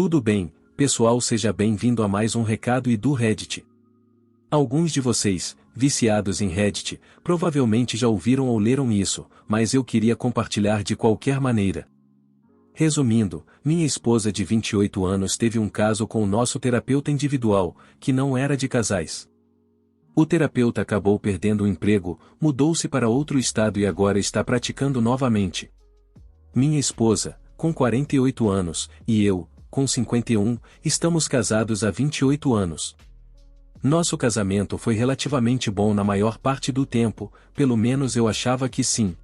Tudo bem, pessoal, seja bem-vindo a mais um recado e do Reddit. Alguns de vocês, viciados em Reddit, provavelmente já ouviram ou leram isso, mas eu queria compartilhar de qualquer maneira. Resumindo, minha esposa de 28 anos teve um caso com o nosso terapeuta individual, que não era de casais. O terapeuta acabou perdendo o emprego, mudou-se para outro estado e agora está praticando novamente. Minha esposa, com 48 anos, e eu, com 51, estamos casados há 28 anos. Nosso casamento foi relativamente bom na maior parte do tempo, pelo menos eu achava que sim.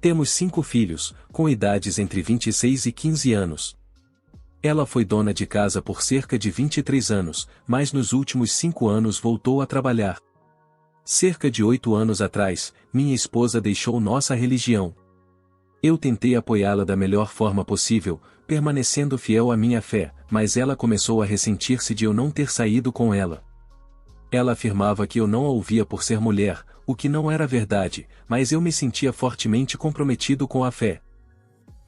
Temos 5 filhos, com idades entre 26 e 15 anos. Ela foi dona de casa por cerca de 23 anos, mas nos últimos 5 anos voltou a trabalhar. Cerca de 8 anos atrás, minha esposa deixou nossa religião. Eu tentei apoiá-la da melhor forma possível, permanecendo fiel à minha fé, mas ela começou a ressentir-se de eu não ter saído com ela. Ela afirmava que eu não a ouvia por ser mulher, o que não era verdade, mas eu me sentia fortemente comprometido com a fé.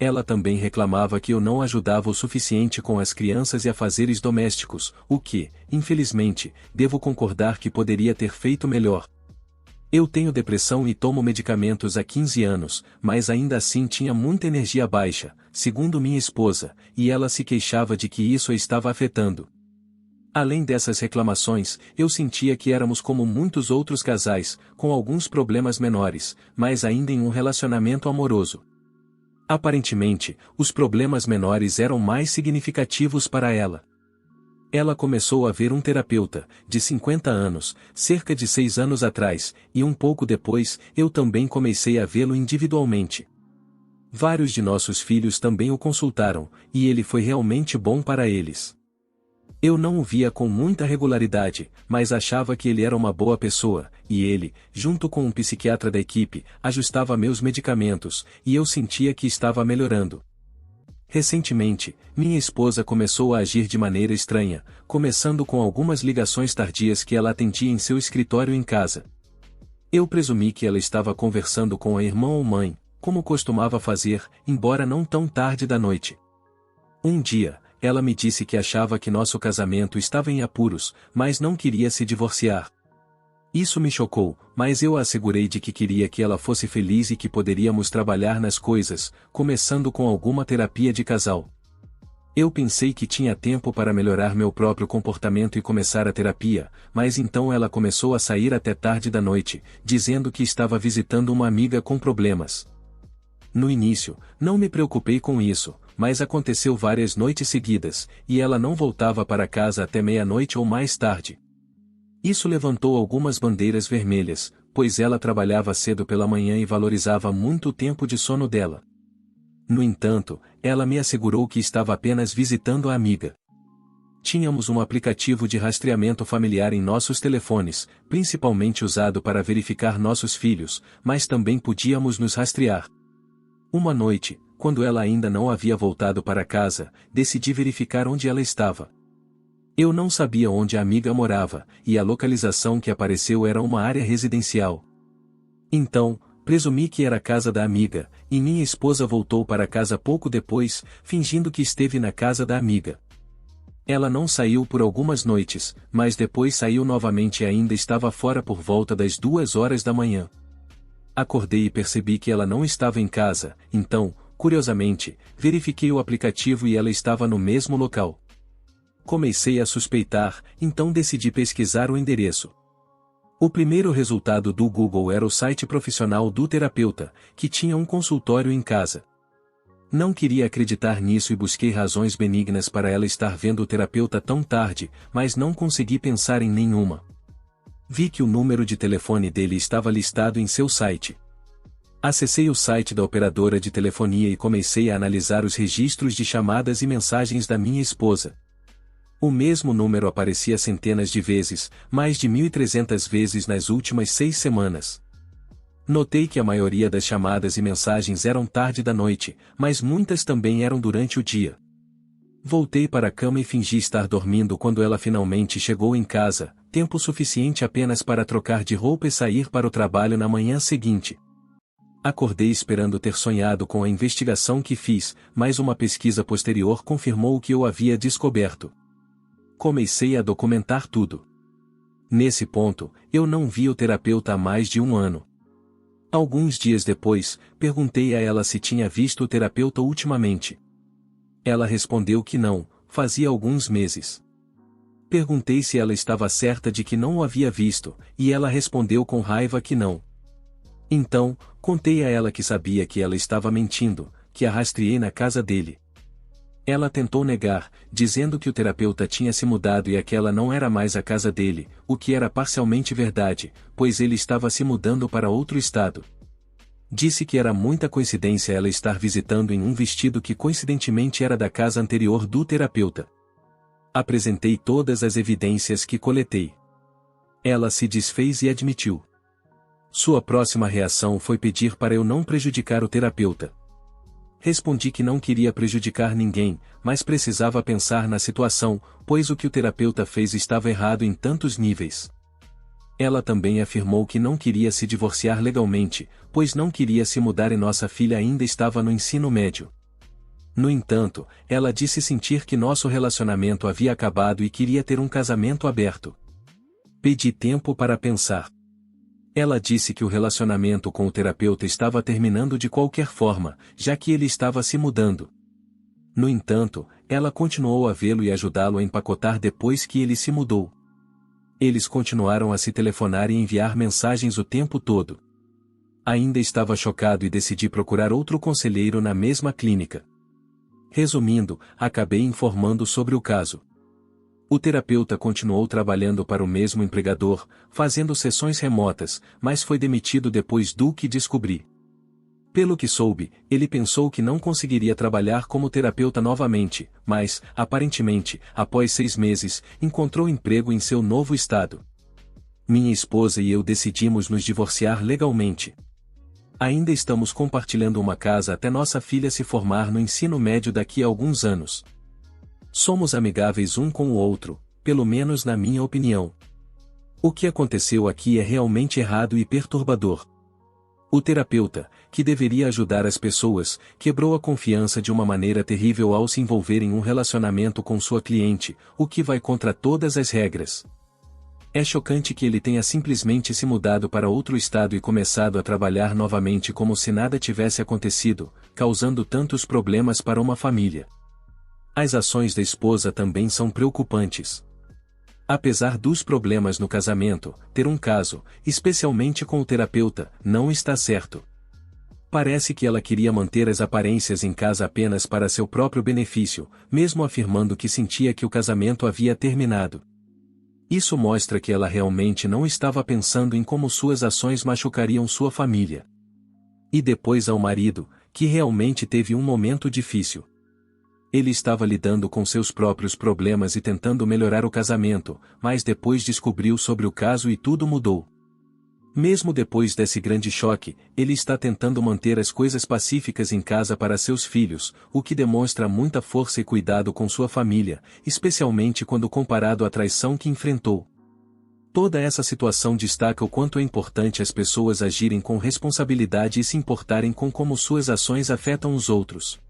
Ela também reclamava que eu não ajudava o suficiente com as crianças e afazeres domésticos, o que, infelizmente, devo concordar que poderia ter feito melhor. Eu tenho depressão e tomo medicamentos há 15 anos, mas ainda assim tinha muita energia baixa, segundo minha esposa, e ela se queixava de que isso a estava afetando. Além dessas reclamações, eu sentia que éramos como muitos outros casais, com alguns problemas menores, mas ainda em um relacionamento amoroso. Aparentemente, os problemas menores eram mais significativos para ela. Ela começou a ver um terapeuta, de 50 anos, cerca de 6 anos atrás, e um pouco depois, eu também comecei a vê-lo individualmente. Vários de nossos filhos também o consultaram, e ele foi realmente bom para eles. Eu não o via com muita regularidade, mas achava que ele era uma boa pessoa, e ele, junto com um psiquiatra da equipe, ajustava meus medicamentos, e eu sentia que estava melhorando. Recentemente, minha esposa começou a agir de maneira estranha, começando com algumas ligações tardias que ela atendia em seu escritório em casa. Eu presumi que ela estava conversando com a irmã ou mãe, como costumava fazer, embora não tão tarde da noite. Um dia, ela me disse que achava que nosso casamento estava em apuros, mas não queria se divorciar. Isso me chocou, mas eu a assegurei de que queria que ela fosse feliz e que poderíamos trabalhar nas coisas, começando com alguma terapia de casal. Eu pensei que tinha tempo para melhorar meu próprio comportamento e começar a terapia, mas então ela começou a sair até tarde da noite, dizendo que estava visitando uma amiga com problemas. No início, não me preocupei com isso, mas aconteceu várias noites seguidas, e ela não voltava para casa até meia-noite ou mais tarde. Isso levantou algumas bandeiras vermelhas, pois ela trabalhava cedo pela manhã e valorizava muito o tempo de sono dela. No entanto, ela me assegurou que estava apenas visitando a amiga. Tínhamos um aplicativo de rastreamento familiar em nossos telefones, principalmente usado para verificar nossos filhos, mas também podíamos nos rastrear. Uma noite, quando ela ainda não havia voltado para casa, decidi verificar onde ela estava. Eu não sabia onde a amiga morava, e a localização que apareceu era uma área residencial. Então, presumi que era a casa da amiga, e minha esposa voltou para casa pouco depois, fingindo que esteve na casa da amiga. Ela não saiu por algumas noites, mas depois saiu novamente e ainda estava fora por volta das 2 horas da manhã. Acordei e percebi que ela não estava em casa, então, curiosamente, verifiquei o aplicativo e ela estava no mesmo local. Comecei a suspeitar, então decidi pesquisar o endereço. O primeiro resultado do Google era o site profissional do terapeuta, que tinha um consultório em casa. Não queria acreditar nisso e busquei razões benignas para ela estar vendo o terapeuta tão tarde, mas não consegui pensar em nenhuma. Vi que o número de telefone dele estava listado em seu site. Acessei o site da operadora de telefonia e comecei a analisar os registros de chamadas e mensagens da minha esposa. O mesmo número aparecia centenas de vezes, mais de 1.300 vezes nas últimas 6 semanas. Notei que a maioria das chamadas e mensagens eram tarde da noite, mas muitas também eram durante o dia. Voltei para a cama e fingi estar dormindo quando ela finalmente chegou em casa, tempo suficiente apenas para trocar de roupa e sair para o trabalho na manhã seguinte. Acordei esperando ter sonhado com a investigação que fiz, mas uma pesquisa posterior confirmou o que eu havia descoberto. Comecei a documentar tudo. Nesse ponto, eu não vi o terapeuta há mais de um ano. Alguns dias depois, perguntei a ela se tinha visto o terapeuta ultimamente. Ela respondeu que não, fazia alguns meses. Perguntei se ela estava certa de que não o havia visto, e ela respondeu com raiva que não. Então, contei a ela que sabia que ela estava mentindo, que a rastreei na casa dele. Ela tentou negar, dizendo que o terapeuta tinha se mudado e aquela não era mais a casa dele, o que era parcialmente verdade, pois ele estava se mudando para outro estado. Disse que era muita coincidência ela estar visitando em um vestido que coincidentemente era da casa anterior do terapeuta. Apresentei todas as evidências que coletei. Ela se desfez e admitiu. Sua próxima reação foi pedir para eu não prejudicar o terapeuta. Respondi que não queria prejudicar ninguém, mas precisava pensar na situação, pois o que o terapeuta fez estava errado em tantos níveis. Ela também afirmou que não queria se divorciar legalmente, pois não queria se mudar e nossa filha ainda estava no ensino médio. No entanto, ela disse sentir que nosso relacionamento havia acabado e queria ter um casamento aberto. Pedi tempo para pensar. Ela disse que o relacionamento com o terapeuta estava terminando de qualquer forma, já que ele estava se mudando. No entanto, ela continuou a vê-lo e ajudá-lo a empacotar depois que ele se mudou. Eles continuaram a se telefonar e enviar mensagens o tempo todo. Ainda estava chocado e decidi procurar outro conselheiro na mesma clínica. Resumindo, acabei informando sobre o caso. O terapeuta continuou trabalhando para o mesmo empregador, fazendo sessões remotas, mas foi demitido depois do que descobri. Pelo que soube, ele pensou que não conseguiria trabalhar como terapeuta novamente, mas, aparentemente, após 6 meses, encontrou emprego em seu novo estado. Minha esposa e eu decidimos nos divorciar legalmente. Ainda estamos compartilhando uma casa até nossa filha se formar no ensino médio daqui a alguns anos. Somos amigáveis um com o outro, pelo menos na minha opinião. O que aconteceu aqui é realmente errado e perturbador. O terapeuta, que deveria ajudar as pessoas, quebrou a confiança de uma maneira terrível ao se envolver em um relacionamento com sua cliente, o que vai contra todas as regras. É chocante que ele tenha simplesmente se mudado para outro estado e começado a trabalhar novamente como se nada tivesse acontecido, causando tantos problemas para uma família. As ações da esposa também são preocupantes. Apesar dos problemas no casamento, ter um caso, especialmente com o terapeuta, não está certo. Parece que ela queria manter as aparências em casa apenas para seu próprio benefício, mesmo afirmando que sentia que o casamento havia terminado. Isso mostra que ela realmente não estava pensando em como suas ações machucariam sua família. E depois ao marido, que realmente teve um momento difícil. Ele estava lidando com seus próprios problemas e tentando melhorar o casamento, mas depois descobriu sobre o caso e tudo mudou. Mesmo depois desse grande choque, ele está tentando manter as coisas pacíficas em casa para seus filhos, o que demonstra muita força e cuidado com sua família, especialmente quando comparado à traição que enfrentou. Toda essa situação destaca o quanto é importante as pessoas agirem com responsabilidade e se importarem com como suas ações afetam os outros.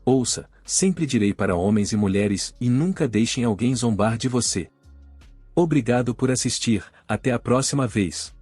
Ouça, sempre direi para homens e mulheres, e nunca deixem alguém zombar de você. Obrigado por assistir, até a próxima vez.